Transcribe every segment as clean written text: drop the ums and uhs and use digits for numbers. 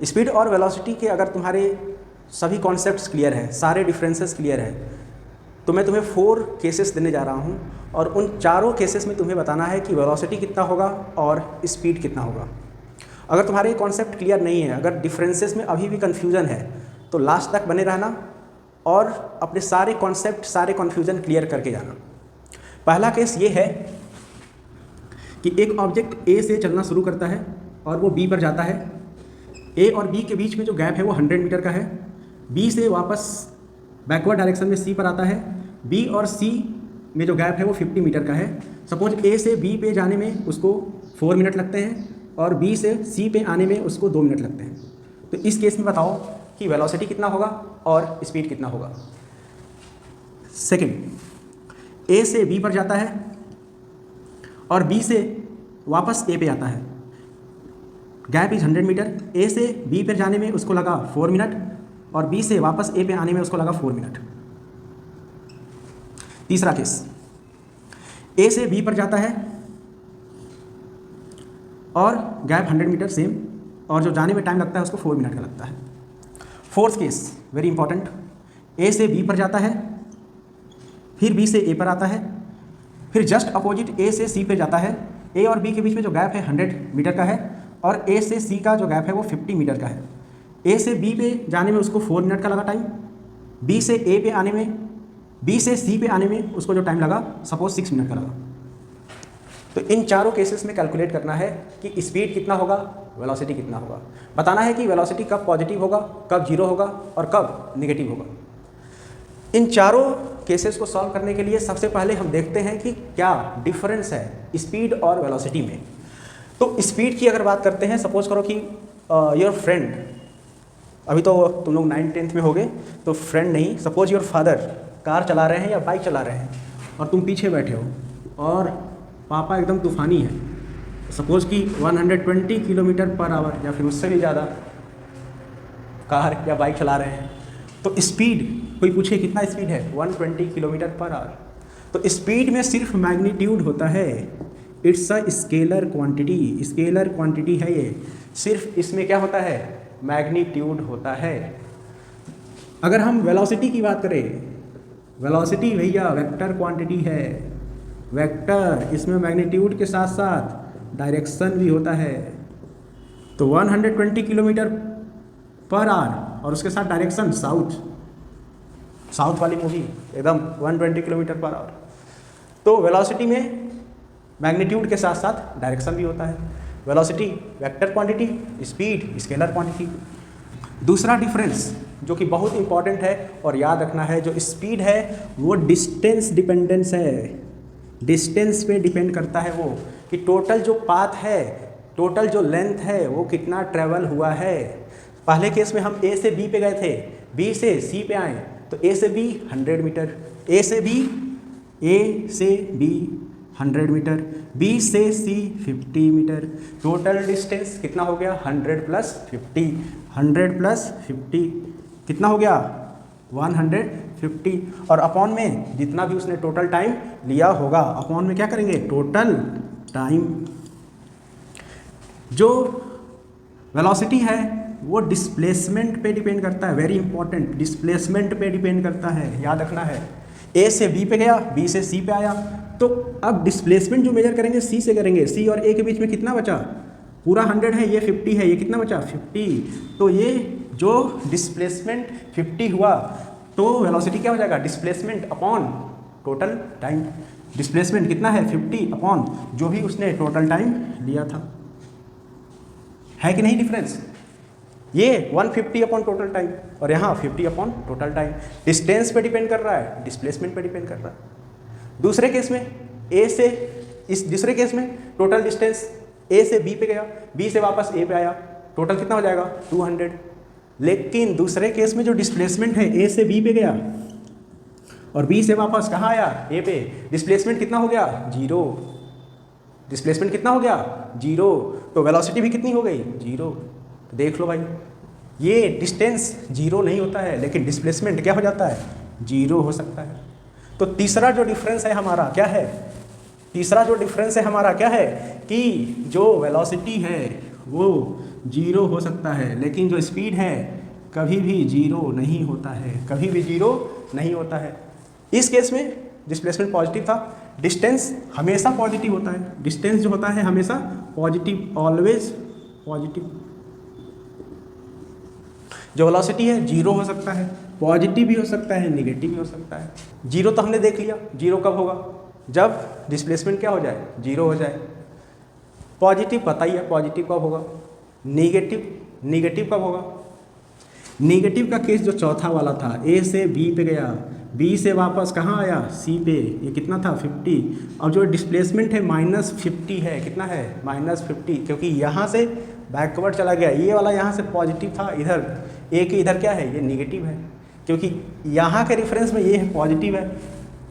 Speed और velocity के अगर तुम्हारे सभी कॉन्सेप्ट्स क्लियर हैं, सारे डिफरेंसेस क्लियर हैं, तो मैं तुम्हें 4 केसेस देने जा रहा हूं और उन चारों केसेस में तुम्हें बताना है कि वेलोसिटी कितना होगा और स्पीड कितना होगा। अगर तुम्हारे कॉन्सेप्ट क्लियर नहीं है, अगर डिफरेंसेस में अभी भी कन्फ्यूज़न है, तो लास्ट तक बने रहना और अपने सारे कॉन्सेप्ट, सारे कन्फ्यूज़न क्लियर करके जाना। पहला केस ये है कि एक ऑब्जेक्ट ए से चलना शुरू करता है और वो बी पर जाता है। ए और बी के बीच में जो गैप है वो 100 मीटर का है। बी से वापस बैकवर्ड डायरेक्शन में सी पर आता है। बी और सी में जो गैप है वो 50 मीटर का है। सपोज ए से बी पे जाने में उसको 4 मिनट लगते हैं और बी से सी पे आने में उसको 2 मिनट लगते हैं। तो इस केस में बताओ कि वेलोसिटी कितना होगा और स्पीड कितना होगा। सेकंड, ए से बी पर जाता है और बी से वापस ए पे आता है। Gap is 100 metre. ए से बी पर जाने में उसको लगा 4 मिनट और बी से वापस ए पे आने में उसको लगा 4 मिनट। तीसरा केस, ए से बी पर जाता है और गैप 100 मीटर सेम, और जो जाने में टाइम लगता है उसको 4 मिनट का लगता है। फोर्थ केस वेरी इंपॉर्टेंट, ए से बी पर जाता है, फिर बी से ए पर आता है, फिर जस्ट अपोजिट ए से सी पे जाता है। ए और बी के बीच में जो गैप है 100 मीटर का है और ए से सी का जो गैप है वो 50 मीटर का है। ए से बी पे जाने में उसको 4 मिनट का लगा टाइम। बी से ए पे आने में, बी से सी पे आने में उसको जो टाइम लगा सपोज 6 मिनट का लगा। तो इन चारों केसेस में कैलकुलेट करना है कि स्पीड कितना होगा, वेलोसिटी कितना होगा। बताना है कि वेलोसिटी कब पॉजिटिव होगा, कब जीरो होगा और कब नेगेटिव होगा। इन चारों केसेस को सॉल्व करने के लिए सबसे पहले हम देखते हैं कि क्या डिफरेंस है स्पीड और वेलोसिटी में। तो स्पीड की अगर बात करते हैं, सपोज करो कि योर फ्रेंड, अभी तो तुम लोग 9th-10th में होगे तो फ्रेंड नहीं, सपोज योर फादर कार चला रहे हैं या बाइक चला रहे हैं और तुम पीछे बैठे हो और पापा एकदम तूफानी है, सपोज कि 120 किलोमीटर पर आवर या फिर उससे भी ज़्यादा कार या बाइक चला रहे हैं। तो स्पीड, कोई पूछे कितना स्पीड है, 120 किलोमीटर पर आवर। तो स्पीड में सिर्फ मैग्नीट्यूड होता है, it's a scalar quantity. Scalar quantity है ये, सिर्फ इसमें क्या होता है, मैग्नीट्यूड होता है। अगर हम वेलोसिटी की बात करें, वेलोसिटी भैया वेक्टर क्वांटिटी है। वेक्टर, इसमें मैग्नीट्यूड के साथ साथ डायरेक्शन भी होता है। तो 120 किलोमीटर पर आवर और उसके साथ डायरेक्शन साउथ वाली मूवी एकदम 120 किलोमीटर पर आवर। तो वेलोसिटी में मैग्नीट्यूड के साथ साथ डायरेक्शन भी होता है। Velocity vector quantity, speed scalar quantity. दूसरा डिफरेंस जो कि बहुत इंपॉर्टेंट है और याद रखना है, जो स्पीड है वो डिस्टेंस डिपेंडेंस है। डिस्टेंस पे डिपेंड करता है वो कि टोटल जो पाथ है, टोटल जो लेंथ है वो कितना ट्रेवल हुआ है। पहले केस में हम ए से बी पे गए थे, बी से सी पे आए, तो ए से बी 100 मीटर, ए से बी 100 मीटर, बी से सी 50 मीटर। टोटल डिस्टेंस कितना हो गया, 100 + 50, 100 + 50 कितना हो गया, 150। और अपॉन में जितना भी उसने टोटल टाइम लिया होगा, अपॉन में क्या करेंगे, टोटल टाइम। जो वेलोसिटी है वो डिस्प्लेसमेंट पे डिपेंड करता है, वेरी इंपॉर्टेंट, डिस्प्लेसमेंट पे डिपेंड करता है, याद रखना है। ए से बी पे गया, बी से सी पे आया, तो अब डिस्प्लेसमेंट जो मेजर करेंगे सी से करेंगे। सी और ए के बीच में कितना बचा, पूरा 100 है, ये 50 है, ये कितना बचा 50। तो ये जो डिस्प्लेसमेंट 50 हुआ तो वेलोसिटी क्या हो जाएगा, displacement upon total time. Displacement कितना है, 50 अपॉन जो भी उसने टोटल टाइम लिया था। है कि नहीं डिफरेंस, ये 150 अपॉन टोटल टाइम और यहाँ 50 अपॉन टोटल टाइम। डिस्टेंस पे डिपेंड कर रहा है, डिस्प्लेसमेंट पे डिपेंड कर रहा है। दूसरे केस में ए से, इस दूसरे केस में टोटल डिस्टेंस ए से बी पे गया, बी से वापस ए पे आया, टोटल कितना हो जाएगा 200। लेकिन दूसरे केस में जो डिस्प्लेसमेंट है, ए से बी पे गया और बी से वापस कहाँ आया, ए पे, डिस्प्लेसमेंट कितना हो गया, 0। डिस्प्लेसमेंट कितना हो गया, 0। तो वेलोसिटी भी कितनी हो गई, 0। तो देख लो भाई, ये डिस्टेंस 0 नहीं होता है लेकिन डिस्प्लेसमेंट क्या हो जाता है, 0 हो सकता है। तो तीसरा जो डिफरेंस है हमारा क्या है, तीसरा जो डिफरेंस है हमारा क्या है कि जो वेलोसिटी है वो जीरो हो सकता है, लेकिन जो स्पीड है कभी भी जीरो नहीं होता है, कभी भी जीरो नहीं होता है। इस केस में डिस्प्लेसमेंट पॉजिटिव था, डिस्टेंस हमेशा पॉजिटिव होता है, डिस्टेंस जो होता है हमेशा पॉजिटिव, ऑलवेज पॉजिटिव। जो वेलोसिटी है जीरो हो सकता है, पॉजिटिव भी हो सकता है, निगेटिव भी हो सकता है। जीरो तो हमने देख लिया, जीरो कब होगा, जब डिस्प्लेसमेंट क्या हो जाए, जीरो हो जाए। पॉजिटिव पता ही है पॉजिटिव कब होगा, निगेटिव कब होगा। निगेटिव का केस जो चौथा वाला था, ए से बी पे गया, बी से वापस कहाँ आया, सी पे, ये कितना था 50, और जो डिस्प्लेसमेंट है -50 है, कितना है -50, क्योंकि यहाँ से बैकवर्ड चला गया, ये वाला यहाँ से पॉजिटिव था, इधर ए के इधर क्या है, ये निगेटिव है, क्योंकि यहाँ के रेफरेंस में ये है पॉजिटिव है,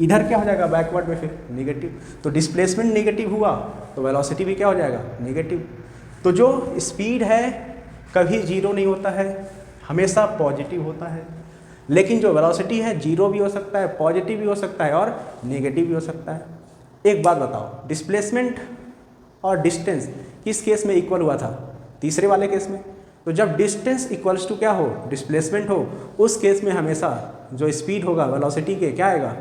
इधर क्या हो जाएगा बैकवर्ड में फिर निगेटिव। तो डिस्प्लेसमेंट निगेटिव हुआ तो वेलोसिटी भी क्या हो जाएगा, निगेटिव। तो जो स्पीड है कभी जीरो नहीं होता है, हमेशा पॉजिटिव होता है, लेकिन जो वेलोसिटी है जीरो भी हो सकता है, पॉजिटिव भी हो सकता है और नेगेटिव भी हो सकता है। एक बात बताओ, डिस्प्लेसमेंट और डिस्टेंस किस केस में इक्वल हुआ था, तीसरे वाले केस में। तो जब डिस्टेंस इक्वल्स टू क्या हो, डिस्प्लेसमेंट हो, उस केस में हमेशा जो स्पीड होगा वेलोसिटी के क्या आएगा,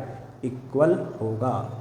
इक्वल होगा।